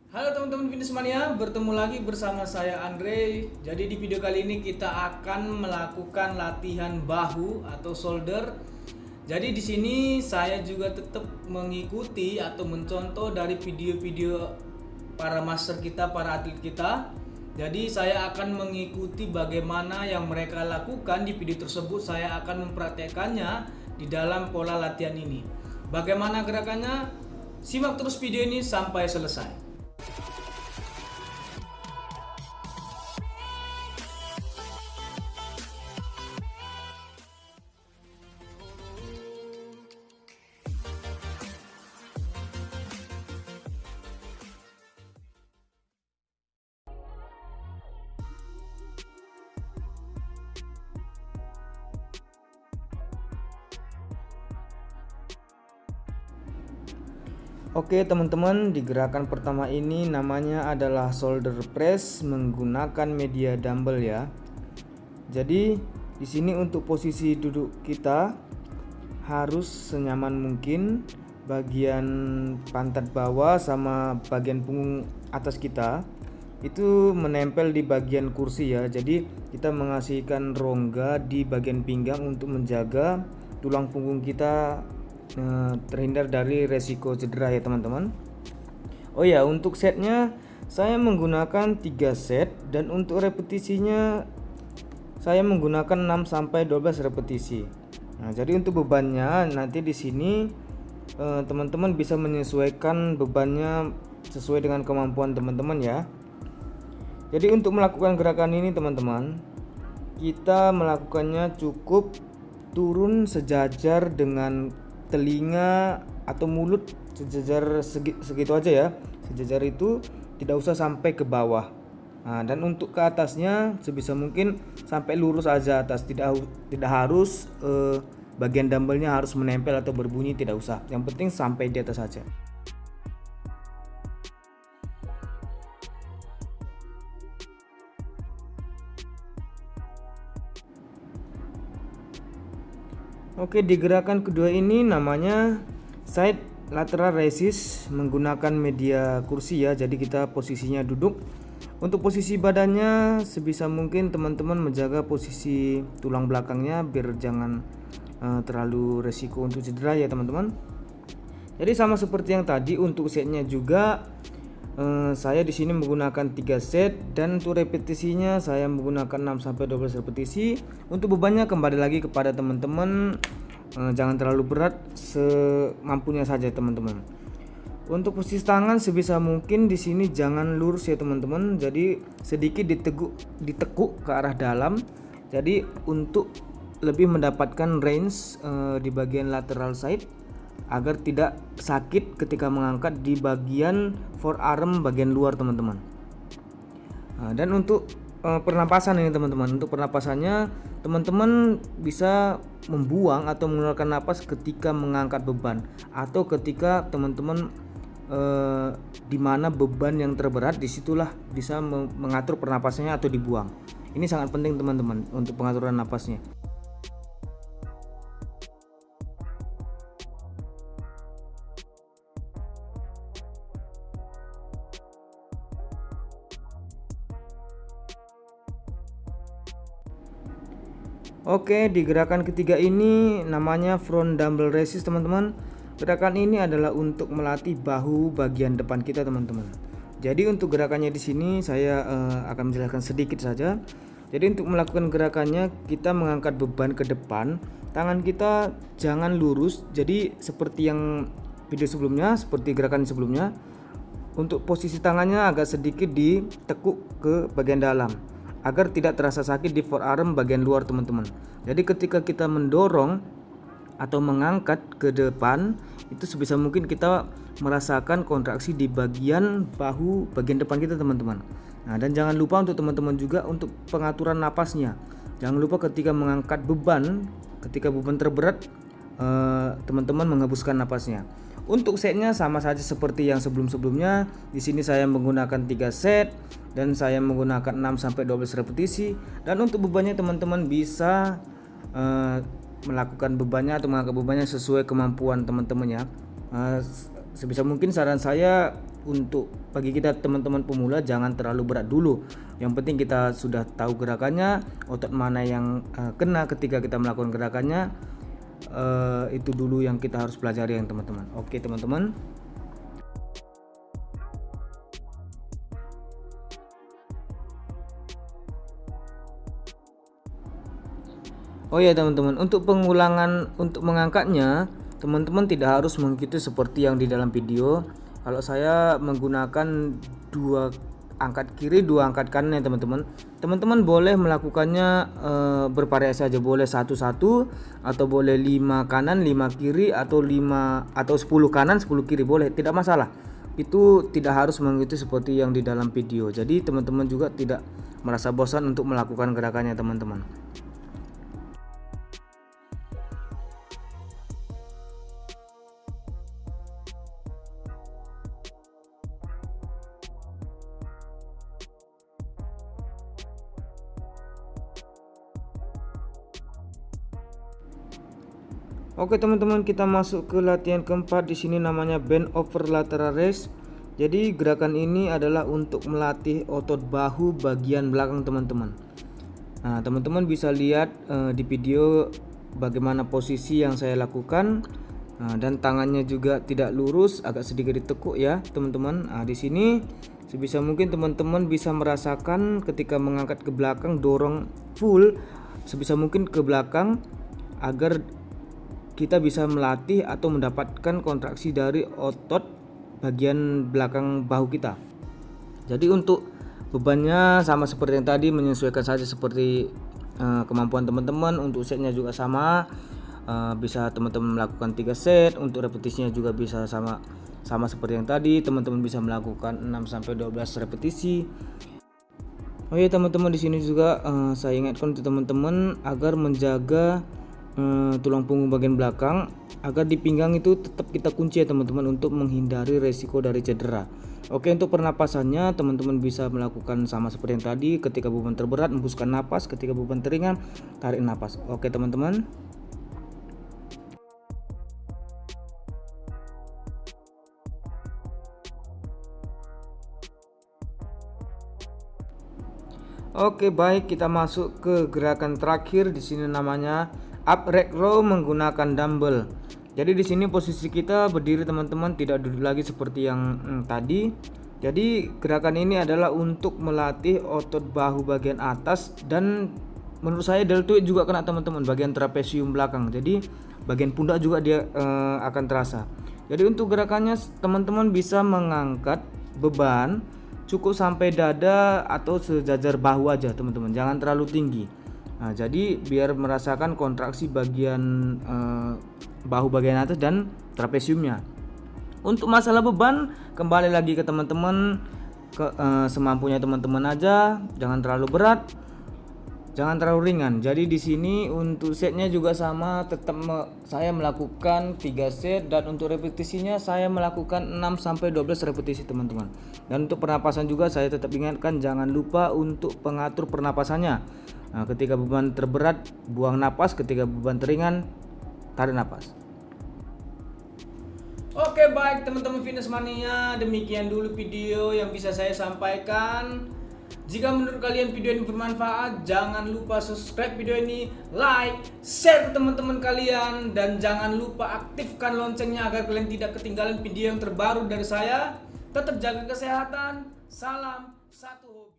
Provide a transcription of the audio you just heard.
Halo teman-teman Fitness Mania, bertemu lagi bersama saya Andre. Jadi di video kali ini kita akan melakukan latihan bahu atau shoulder. Jadi di sini saya juga tetap mengikuti atau mencontoh dari video-video para master kita, para atlet kita. Jadi saya akan mengikuti bagaimana yang mereka lakukan di video tersebut. Saya akan mempraktekannya di dalam pola latihan ini. Bagaimana gerakannya? Simak terus video ini sampai selesai. Oke teman-teman, di gerakan pertama ini namanya adalah shoulder press menggunakan media dumbbell ya. Jadi di sini untuk posisi duduk kita harus senyaman mungkin, bagian pantat bawah sama bagian punggung atas kita itu menempel di bagian kursi ya. Jadi kita mengasihkan rongga di bagian pinggang untuk menjaga tulang punggung kita terhindar dari resiko cedera ya teman-teman. Oh ya, untuk setnya saya menggunakan 3 set dan untuk repetisinya saya menggunakan 6 sampai 12 repetisi. Nah, jadi untuk bebannya nanti di sini teman-teman bisa menyesuaikan bebannya sesuai dengan kemampuan teman-teman ya. Jadi untuk melakukan gerakan ini teman-teman, kita melakukannya cukup turun sejajar dengan telinga atau mulut, sejajar segitu aja ya. Sejajar itu tidak usah sampai ke bawah. Nah, dan untuk ke atasnya sebisa mungkin sampai lurus aja atas, tidak harus bagian dumbbellnya harus menempel atau berbunyi, tidak usah. Yang penting sampai di atas saja. Oke, di gerakan kedua ini namanya side lateral raises menggunakan media kursi ya. Jadi kita posisinya duduk. Untuk posisi badannya sebisa mungkin teman-teman menjaga posisi tulang belakangnya biar jangan terlalu resiko untuk cedera ya teman-teman. Jadi sama seperti yang tadi, untuk setnya juga saya di sini menggunakan 3 set dan untuk repetisinya saya menggunakan 6 sampai 12 repetisi. Untuk bebannya kembali lagi kepada teman-teman, jangan terlalu berat, semampunya saja teman-teman. Untuk posisi tangan sebisa mungkin di sini jangan lurus ya teman-teman. Jadi sedikit ditekuk ke arah dalam. Jadi untuk lebih mendapatkan range di bagian lateral side agar tidak sakit ketika mengangkat di bagian forearm bagian luar teman-teman. Dan untuk pernapasan ini teman-teman, untuk pernapasannya teman-teman bisa membuang atau mengeluarkan napas ketika mengangkat beban atau ketika teman-teman di mana beban yang terberat, disitulah bisa mengatur pernapasannya atau dibuang. Ini sangat penting teman-teman untuk pengaturan napasnya. Oke, di gerakan ketiga ini namanya front dumbbell raises teman-teman. Gerakan ini adalah untuk melatih bahu bagian depan kita teman-teman. Jadi untuk gerakannya di sini saya akan menjelaskan sedikit saja. Jadi untuk melakukan gerakannya kita mengangkat beban ke depan, tangan kita jangan lurus. Jadi seperti yang video sebelumnya, seperti gerakan sebelumnya. Untuk posisi tangannya agak sedikit ditekuk ke bagian dalam agar tidak terasa sakit di forearm bagian luar teman-teman. Jadi ketika kita mendorong atau mengangkat ke depan, itu sebisa mungkin kita merasakan kontraksi di bagian bahu bagian depan kita teman-teman. Nah, dan jangan lupa untuk teman-teman juga untuk pengaturan napasnya. Jangan lupa ketika mengangkat beban, ketika beban terberat, teman-teman menghembuskan napasnya. Untuk setnya sama saja seperti yang sebelum-sebelumnya. Di sini saya menggunakan 3 set dan saya menggunakan 6 sampai 12 repetisi. Dan untuk bebannya teman-teman bisa melakukan bebannya atau mengangkat bebannya sesuai kemampuan teman-teman ya. Sebisa mungkin saran saya untuk bagi kita teman-teman pemula jangan terlalu berat dulu. Yang penting kita sudah tahu gerakannya, otot mana yang kena ketika kita melakukan gerakannya, itu dulu yang kita harus pelajari ya teman-teman. Oke teman-teman. Oh ya teman-teman, untuk pengulangan untuk mengangkatnya, teman-teman tidak harus mengikuti seperti yang di dalam video. Kalau saya menggunakan 2 angkat kiri, 2 angkat kanan ya teman-teman. Teman-teman boleh melakukannya bervariasi saja, boleh 1-1 atau boleh 5 kanan, 5 kiri atau 10 kanan, 10 kiri, boleh, tidak masalah. Itu tidak harus mengikuti seperti yang di dalam video. Jadi teman-teman juga tidak merasa bosan untuk melakukan gerakannya teman-teman. Oke teman-teman, kita masuk ke latihan keempat. Di sini namanya bend over lateral raise. Jadi gerakan ini adalah untuk melatih otot bahu bagian belakang teman-teman. Nah, teman-teman bisa lihat di video bagaimana posisi yang saya lakukan. Dan tangannya juga tidak lurus, agak sedikit ditekuk ya teman-teman. Nah, di sini sebisa mungkin teman-teman bisa merasakan ketika mengangkat ke belakang, dorong full sebisa mungkin ke belakang agar kita bisa melatih atau mendapatkan kontraksi dari otot bagian belakang bahu kita. Jadi untuk bebannya sama seperti yang tadi, menyesuaikan saja seperti kemampuan teman-teman. Untuk setnya juga sama, bisa teman-teman melakukan 3 set. Untuk repetisinya juga bisa sama seperti yang tadi, teman-teman bisa melakukan 6-12 repetisi. Oh ya teman-teman, di sini juga saya ingatkan untuk teman-teman agar menjaga tulang punggung bagian belakang, agar di pinggang itu tetap kita kunci ya teman-teman, untuk menghindari resiko dari cedera. Oke, untuk pernapasannya teman-teman bisa melakukan sama seperti yang tadi. Ketika beban terberat hembuskan napas, ketika beban teringan tarik napas. Oke teman-teman. Oke baik, kita masuk ke gerakan terakhir. Di sini namanya upright row menggunakan dumbbell. Jadi di sini posisi kita berdiri teman-teman, tidak duduk lagi seperti yang tadi. Jadi gerakan ini adalah untuk melatih otot bahu bagian atas, dan menurut saya deltoid juga kena teman-teman, bagian trapesium belakang. Jadi bagian pundak juga dia akan terasa. Jadi untuk gerakannya teman-teman bisa mengangkat beban cukup sampai dada atau sejajar bahu aja teman-teman, jangan terlalu tinggi. Nah, jadi biar merasakan kontraksi bagian bahu bagian atas dan trapesiumnya. Untuk masalah beban, kembali lagi ke teman-teman, semampunya teman-teman aja, jangan terlalu berat, jangan terlalu ringan. Jadi di sini untuk setnya juga sama, tetap saya melakukan 3 set, dan untuk repetisinya saya melakukan 6-12 repetisi teman-teman. Dan untuk pernapasan juga saya tetap ingatkan, jangan lupa untuk pengatur pernapasannya. Nah, ketika beban terberat buang napas, ketika beban teringan tarik napas. Oke baik teman-teman fitness mania, demikian dulu video yang bisa saya sampaikan. Jika menurut kalian video ini bermanfaat, jangan lupa subscribe video ini, like, share ke teman-teman kalian, dan jangan lupa aktifkan loncengnya agar kalian tidak ketinggalan video yang terbaru dari saya. Tetap jaga kesehatan, salam satu hobi.